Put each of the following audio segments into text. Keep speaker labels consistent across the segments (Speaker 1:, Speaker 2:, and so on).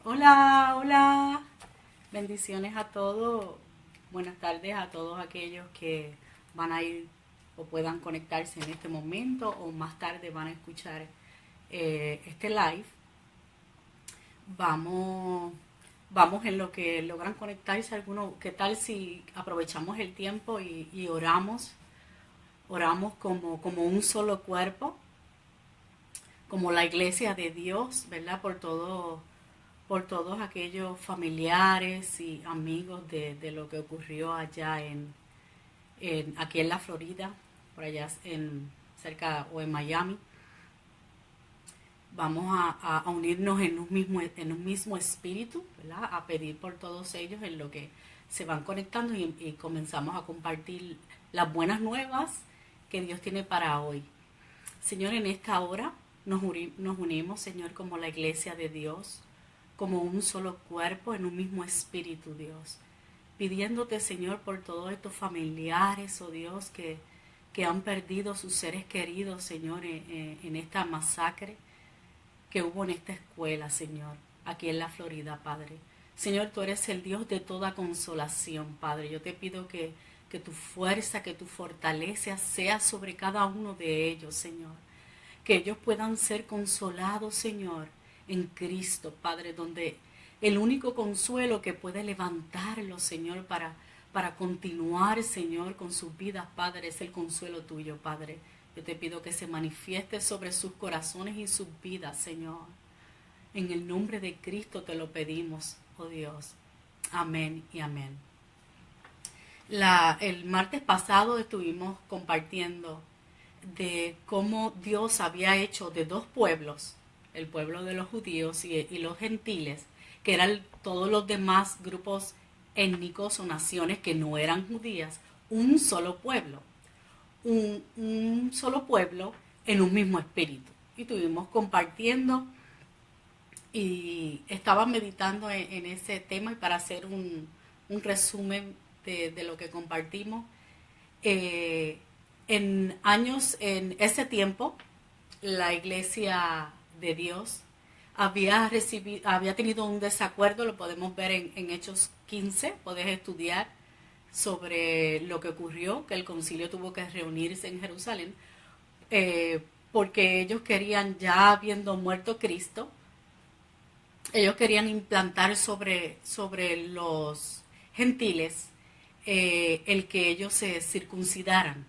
Speaker 1: Hola, hola. Bendiciones a todos. Buenas tardes a todos aquellos que van a ir o puedan conectarse en este momento o más tarde van a escuchar este live. Vamos, vamos en lo que logran conectarse algunos. ¿Qué tal si aprovechamos el tiempo y oramos? Oramos como un solo cuerpo, como la iglesia de Dios, ¿verdad? Por todos aquellos familiares y amigos de lo que ocurrió allá aquí en la Florida, por allá cerca o en Miami. Vamos a unirnos en un mismo espíritu, ¿verdad? A pedir por todos ellos en lo que se van conectando y comenzamos a compartir las buenas nuevas que Dios tiene para hoy. Señor, en esta hora nos unimos, Señor, como la iglesia de Dios, como un solo cuerpo, en un mismo espíritu, Dios. Pidiéndote, Señor, por todos estos familiares, oh Dios, que han perdido sus seres queridos, Señor, en esta masacre que hubo en esta escuela, Señor, aquí en la Florida, Padre. Señor, tú eres el Dios de toda consolación, Padre. Yo te pido que tu fuerza, que tu fortaleza sea sobre cada uno de ellos, Señor. Que ellos puedan ser consolados, Señor, en Cristo, Padre, donde el único consuelo que puede levantarlos, Señor, para continuar, Señor, con sus vidas, Padre, es el consuelo tuyo, Padre. Yo te pido que se manifieste sobre sus corazones y sus vidas, Señor. En el nombre de Cristo te lo pedimos, oh Dios. Amén y amén. El martes pasado estuvimos compartiendo de cómo Dios había hecho de dos pueblos, el pueblo de los judíos y los gentiles, que eran todos los demás grupos étnicos o naciones que no eran judías, un solo pueblo, un solo pueblo en un mismo espíritu. Y estuvimos compartiendo y estaba meditando en ese tema y para hacer un resumen de lo que compartimos. Eh, en ese tiempo, la iglesia de Dios había tenido un desacuerdo, lo podemos ver en Hechos 15, podés estudiar sobre lo que ocurrió, que el concilio tuvo que reunirse en Jerusalén, porque ellos querían, ya habiendo muerto Cristo, ellos querían implantar sobre los gentiles el que ellos se circuncidaran.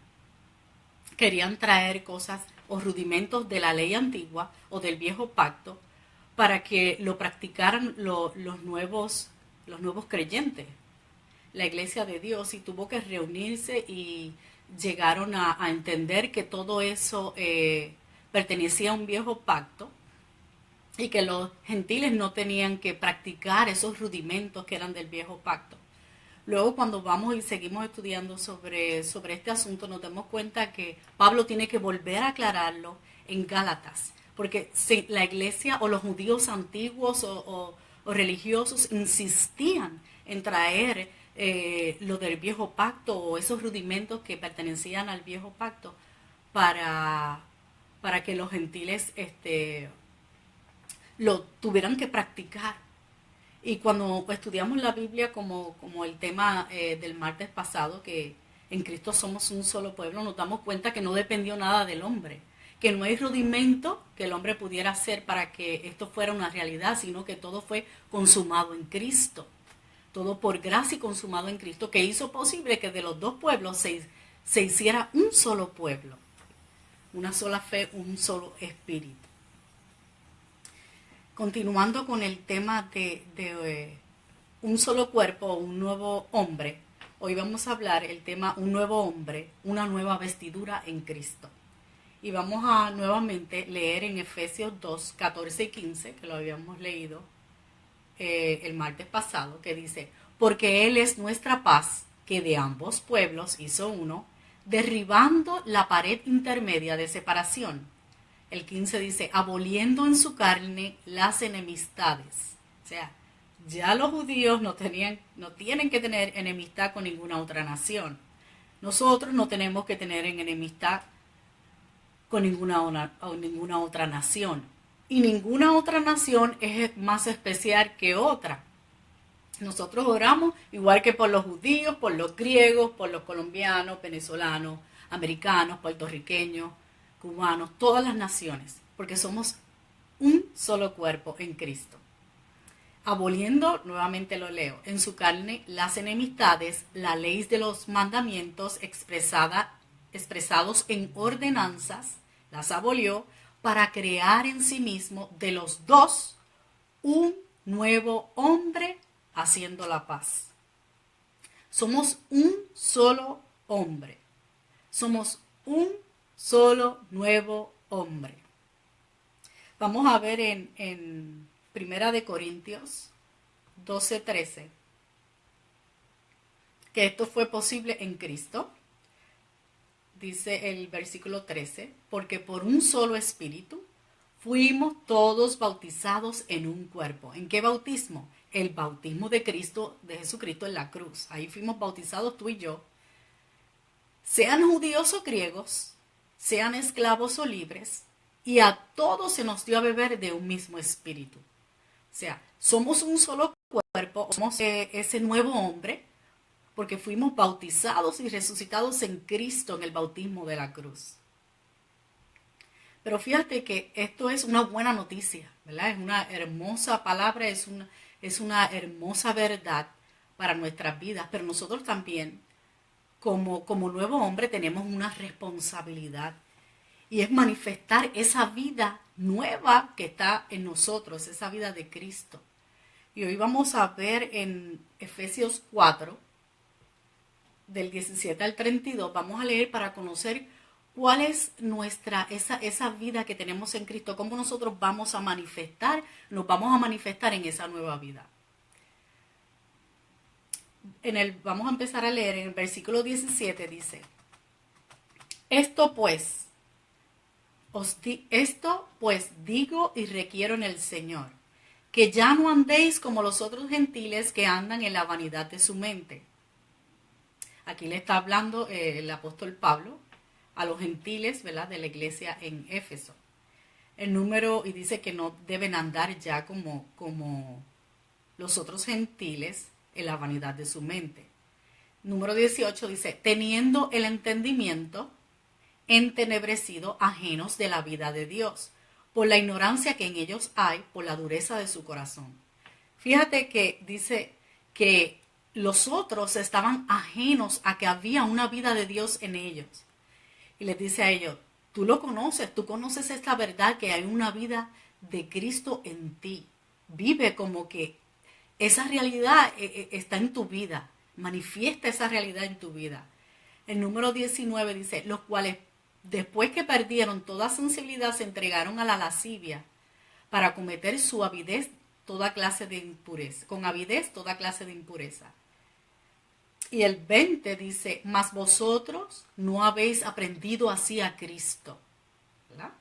Speaker 1: Querían traer cosas o rudimentos de la ley antigua o del viejo pacto para que lo practicaran los nuevos creyentes, la iglesia de Dios, y tuvo que reunirse y llegaron a entender que todo eso pertenecía a un viejo pacto y que los gentiles no tenían que practicar esos rudimentos que eran del viejo pacto. Luego cuando vamos y seguimos estudiando sobre este asunto nos damos cuenta que Pablo tiene que volver a aclararlo en Gálatas, porque si la iglesia o los judíos antiguos o religiosos insistían en traer lo del viejo pacto o esos rudimentos que pertenecían al viejo pacto para, para que los gentiles lo tuvieran que practicar. Y cuando estudiamos la Biblia como el tema del martes pasado, que en Cristo somos un solo pueblo, nos damos cuenta que no dependió nada del hombre, que no hay rudimento que el hombre pudiera hacer para que esto fuera una realidad, sino que todo fue consumado en Cristo, todo por gracia y consumado en Cristo, que hizo posible que de los dos pueblos se hiciera un solo pueblo, una sola fe, un solo espíritu. Continuando con el tema de un solo cuerpo, un nuevo hombre, hoy vamos a hablar el tema un nuevo hombre, una nueva vestidura en Cristo. Y vamos a nuevamente leer en Efesios 2, 14 y 15, que lo habíamos leído el martes pasado, que dice, porque Él es nuestra paz, que de ambos pueblos hizo uno, derribando la pared intermedia de separación. El 15 dice, aboliendo en su carne las enemistades. O sea, ya los judíos no tienen que tener enemistad con ninguna otra nación. Nosotros no tenemos que tener enemistad con ninguna otra nación. y ninguna otra nación es más especial que otra. Nosotros oramos igual que por los judíos, por los griegos, por los colombianos, venezolanos, americanos, puertorriqueños, cubanos, todas las naciones, porque somos un solo cuerpo en Cristo. Aboliendo, nuevamente lo leo, en su carne las enemistades, la ley de los mandamientos expresados en ordenanzas, las abolió para crear en sí mismo de los dos un nuevo hombre haciendo la paz. Somos un solo hombre. Somos un solo nuevo hombre. Vamos a ver en Primera de Corintios 12:13 que esto fue posible en Cristo. Dice el versículo 13, porque por un solo espíritu fuimos todos bautizados en un cuerpo. ¿En qué bautismo? El bautismo de Cristo, de Jesucristo en la cruz. Ahí fuimos bautizados tú y yo. Sean judíos o griegos, sean esclavos o libres, y a todos se nos dio a beber de un mismo espíritu. O sea, somos un solo cuerpo, somos ese nuevo hombre, porque fuimos bautizados y resucitados en Cristo en el bautismo de la cruz. Pero fíjate que esto es una buena noticia, ¿verdad? Es una hermosa palabra, es una hermosa verdad para nuestras vidas, pero nosotros también, como nuevo hombre, tenemos una responsabilidad y es manifestar esa vida nueva que está en nosotros, esa vida de Cristo. Y hoy vamos a ver en Efesios 4, del 17 al 32, vamos a leer para conocer cuál es esa vida que tenemos en Cristo, cómo nosotros nos vamos a manifestar en esa nueva vida. Vamos a empezar a leer en el versículo 17, dice, Esto pues digo y requiero en el Señor, que ya no andéis como los otros gentiles que andan en la vanidad de su mente. Aquí le está hablando el apóstol Pablo a los gentiles, ¿verdad?, de la iglesia en Éfeso. Y dice que no deben andar ya como los otros gentiles en la vanidad de su mente. Número 18 dice, teniendo el entendimiento entenebrecido, ajenos de la vida de Dios, por la ignorancia que en ellos hay, por la dureza de su corazón. Fíjate que dice que los otros estaban ajenos a que había una vida de Dios en ellos. Y les dice a ellos, tú conoces esta verdad que hay una vida de Cristo en ti. Vive como que esa realidad está en tu vida. Manifiesta esa realidad en tu vida. El número 19 dice, los cuales después que perdieron toda sensibilidad se entregaron a la lascivia para cometer su avidez toda clase de impureza, con avidez toda clase de impureza. Y el 20 dice, mas vosotros no habéis aprendido así a Cristo, ¿verdad?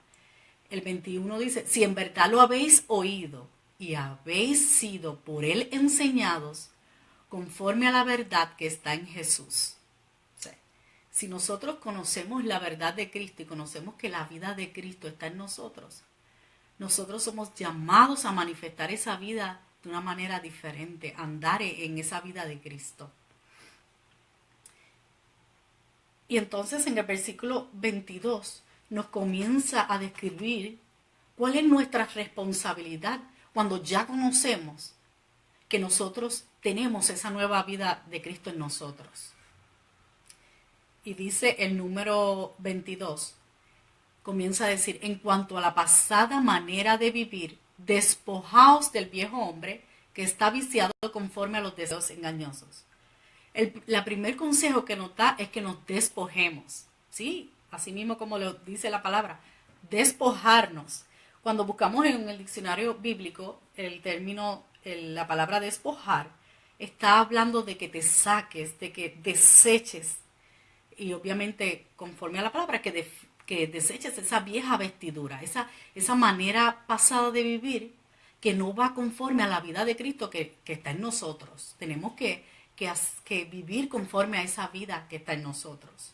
Speaker 1: El 21 dice, si en verdad lo habéis oído y habéis sido por él enseñados conforme a la verdad que está en Jesús. O sea, si nosotros conocemos la verdad de Cristo y conocemos que la vida de Cristo está en nosotros somos llamados a manifestar esa vida de una manera diferente, andar en esa vida de Cristo. Y entonces en el versículo 22 nos comienza a describir cuál es nuestra responsabilidad cuando ya conocemos que nosotros tenemos esa nueva vida de Cristo en nosotros. Y dice el número 22, comienza a decir, en cuanto a la pasada manera de vivir, despojaos del viejo hombre que está viciado conforme a los deseos engañosos. La primer consejo que nos da es que nos despojemos, ¿sí? Así mismo como lo dice la palabra, despojarnos. Cuando buscamos en el diccionario bíblico el término, la palabra despojar, está hablando de que te saques, de que deseches, y obviamente conforme a la palabra, que deseches esa vieja vestidura, esa manera pasada de vivir que no va conforme a la vida de Cristo que está en nosotros. Tenemos que vivir conforme a esa vida que está en nosotros.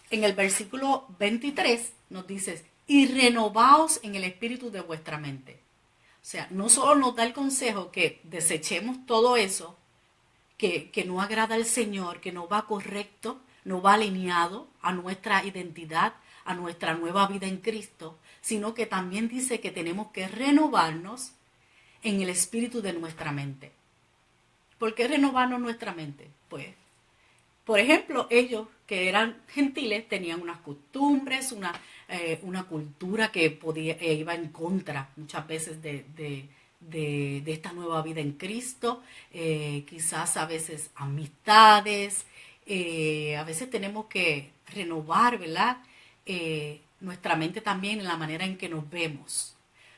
Speaker 1: En el versículo 23 nos dice, y renovaos en el espíritu de vuestra mente. O sea, no solo nos da el consejo que desechemos todo eso que no agrada al Señor, que no va correcto, no va alineado a nuestra identidad, a nuestra nueva vida en Cristo, sino que también dice que tenemos que renovarnos en el espíritu de nuestra mente. ¿Por qué renovarnos nuestra mente? Pues, por ejemplo, ellos que eran gentiles tenían unas costumbres, una cultura que iba en contra muchas veces de esta nueva vida en Cristo, quizás a veces amistades, a veces tenemos que renovar, ¿verdad? Nuestra mente también en la manera en que nos vemos.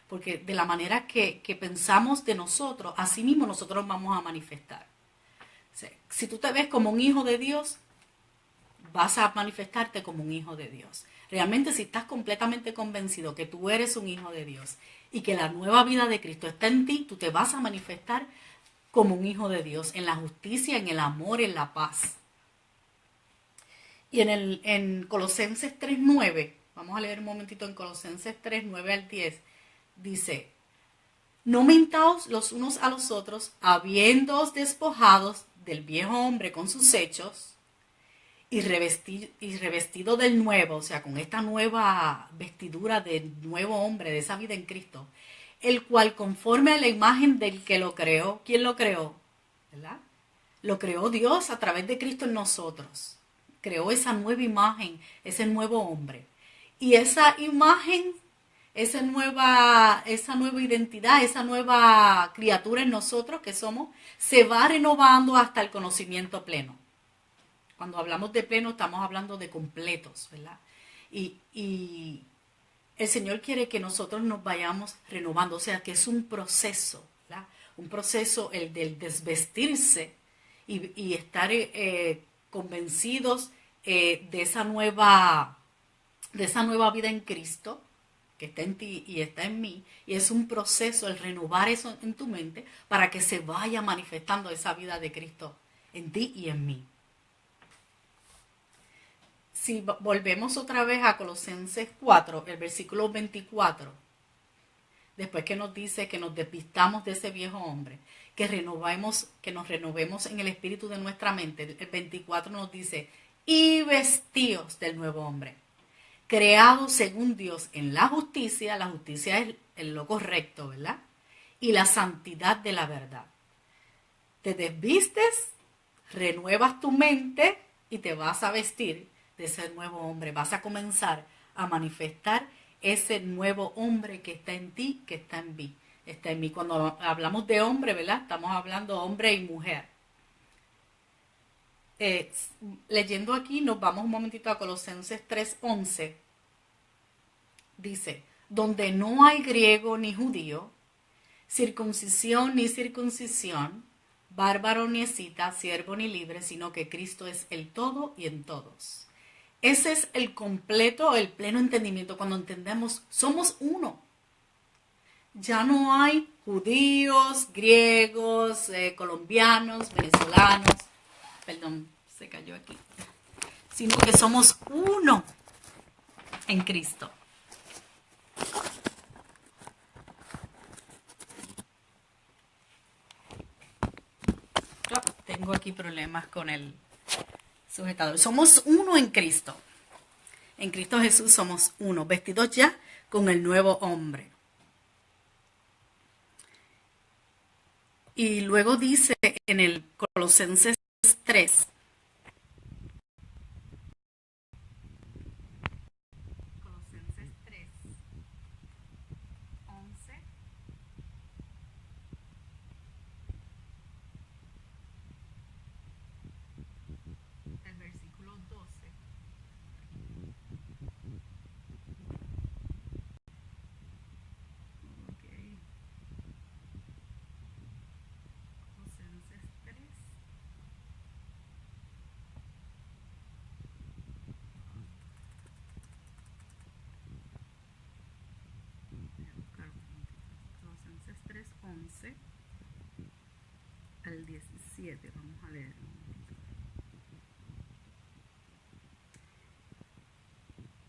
Speaker 1: Porque de la manera que pensamos de nosotros, así mismo nosotros vamos a manifestar. O sea, si tú te ves como un hijo de Dios, vas a manifestarte como un hijo de Dios. Realmente si estás completamente convencido que tú eres un hijo de Dios y que la nueva vida de Cristo está en ti, tú te vas a manifestar como un hijo de Dios, en la justicia, en el amor, en la paz. Y en Colosenses 3:9, vamos a leer un momentito en Colosenses 3:9 al 10, dice: no mintaos los unos a los otros, habiéndoos despojados del viejo hombre con sus hechos, y revestido del nuevo, o sea, con esta nueva vestidura del nuevo hombre, de esa vida en Cristo, el cual conforme a la imagen del que lo creó, ¿quién lo creó? ¿Verdad? Lo creó Dios a través de Cristo en nosotros. Creó esa nueva imagen, ese nuevo hombre. Y esa imagen, esa nueva identidad, esa nueva criatura en nosotros que somos, se va renovando hasta el conocimiento pleno. Cuando hablamos de pleno estamos hablando de completos, ¿verdad? Y el Señor quiere que nosotros nos vayamos renovando, o sea, que es un proceso, ¿verdad? Un proceso el del desvestirse y estar convencidos de esa nueva vida en Cristo que está en ti y está en mí, y es un proceso el renovar eso en tu mente para que se vaya manifestando esa vida de Cristo en ti y en mí. Si volvemos otra vez a Colosenses 4, el versículo 24, después que nos dice que nos despistamos de ese viejo hombre, que nos renovemos en el espíritu de nuestra mente, el 24 nos dice: y vestíos del nuevo hombre, creado según Dios en la justicia es lo correcto, ¿verdad? Y la santidad de la verdad. Te desvistes, renuevas tu mente y te vas a vestir de ese nuevo hombre. Vas a comenzar a manifestar ese nuevo hombre que está en ti, que está en mí. Está en mí. Cuando hablamos de hombre, ¿verdad? Estamos hablando hombre y mujer. Leyendo aquí, nos vamos un momentito a Colosenses 3:11. Dice: donde no hay griego ni judío, circuncisión ni circuncisión, bárbaro ni escita, siervo ni libre, sino que Cristo es el todo y en todos. Ese es el completo, el pleno entendimiento, cuando entendemos, somos uno. Ya no hay judíos, griegos, colombianos, venezolanos, perdón, se cayó aquí, sino que somos uno en Cristo. Tengo aquí problemas con el sujetador. Somos uno en Cristo. En Cristo Jesús somos uno, vestidos ya con el nuevo hombre. Y luego dice en el Colosenses 3. Colosenses 3, 11. El versículo 12. Okay. Colosenses 3. Colosenses 3, 11 al 17. Vamos a leerlo.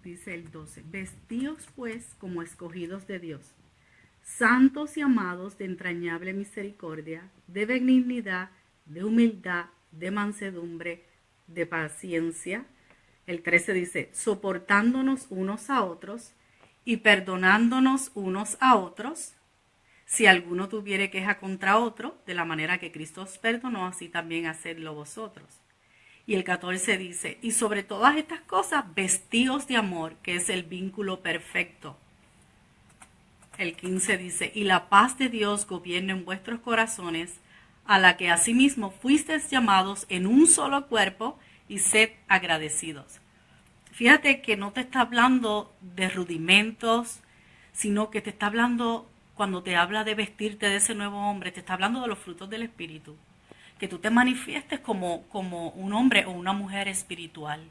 Speaker 1: dice el 12, vestíos pues como escogidos de Dios, santos y amados de entrañable misericordia, de benignidad, de humildad, de mansedumbre, de paciencia. El 13 dice, soportándonos unos a otros y perdonándonos unos a otros, si alguno tuviere queja contra otro, de la manera que Cristo os perdonó, así también hacedlo vosotros. Y el 14 dice, y sobre todas estas cosas, vestíos de amor, que es el vínculo perfecto. El 15 dice, y la paz de Dios gobierne en vuestros corazones, a la que asimismo fuisteis llamados en un solo cuerpo, y sed agradecidos. Fíjate que no te está hablando de rudimentos, sino que te está hablando, cuando te habla de vestirte de ese nuevo hombre, te está hablando de los frutos del Espíritu. Que tú te manifiestes como un hombre o una mujer espiritual,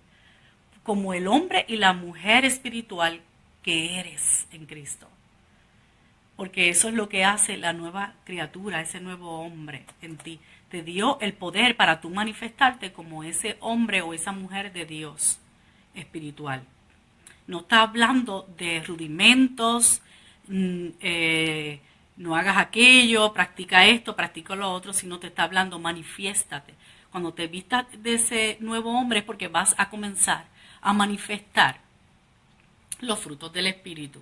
Speaker 1: como el hombre y la mujer espiritual que eres en Cristo. Porque eso es lo que hace la nueva criatura, ese nuevo hombre en ti. Te dio el poder para tú manifestarte como ese hombre o esa mujer de Dios espiritual. No está hablando de rudimentos, no hagas aquello, practica esto, practica lo otro, sino te está hablando, manifiéstate. Cuando te vistas de ese nuevo hombre es porque vas a comenzar a manifestar los frutos del Espíritu.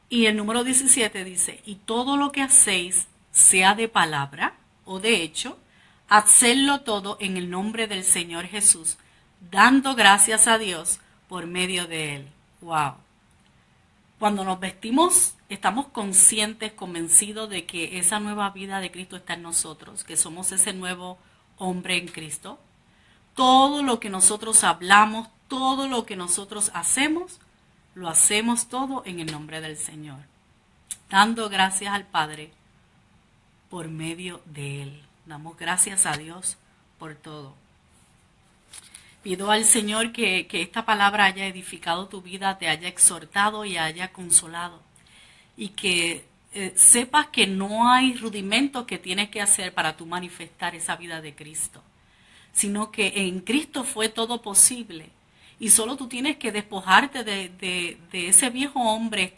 Speaker 1: Y el número 17 dice, y todo lo que hacéis, sea de palabra o de hecho, hacedlo todo en el nombre del Señor Jesús, dando gracias a Dios por medio de Él. ¡Wow! Cuando nos vestimos, estamos conscientes, convencidos de que esa nueva vida de Cristo está en nosotros, que somos ese nuevo hombre en Cristo. Todo lo que nosotros hablamos, todo lo que nosotros hacemos, lo hacemos todo en el nombre del Señor, dando gracias al Padre por medio de Él. Damos gracias a Dios por todo. Pido al Señor que esta palabra haya edificado tu vida, te haya exhortado y haya consolado. Y que sepas que no hay rudimentos que tienes que hacer para tú manifestar esa vida de Cristo, sino que en Cristo fue todo posible. Y solo tú tienes que despojarte de ese viejo hombre,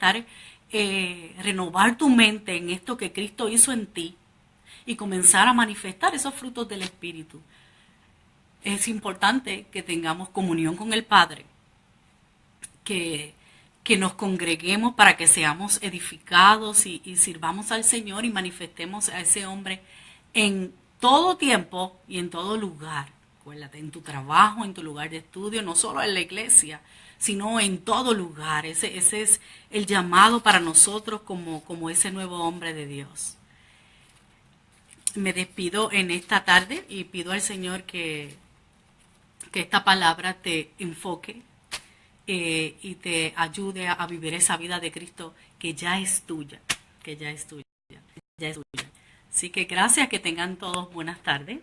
Speaker 1: renovar tu mente en esto que Cristo hizo en ti y comenzar a manifestar esos frutos del Espíritu. Es importante que tengamos comunión con el Padre, que nos congreguemos para que seamos edificados y sirvamos al Señor y manifestemos a ese hombre en todo tiempo y en todo lugar. Acuérdate, en tu trabajo, en tu lugar de estudio, no solo en la iglesia, sino en todo lugar. Ese es el llamado para nosotros como ese nuevo hombre de Dios. Me despido en esta tarde y pido al Señor que esta palabra te enfoque y te ayude a vivir esa vida de Cristo que ya es tuya, ya es tuya. Así que gracias, que tengan todos buenas tardes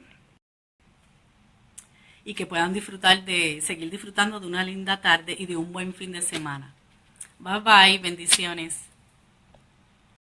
Speaker 1: y que puedan seguir disfrutando de una linda tarde y de un buen fin de semana. Bye bye, bendiciones.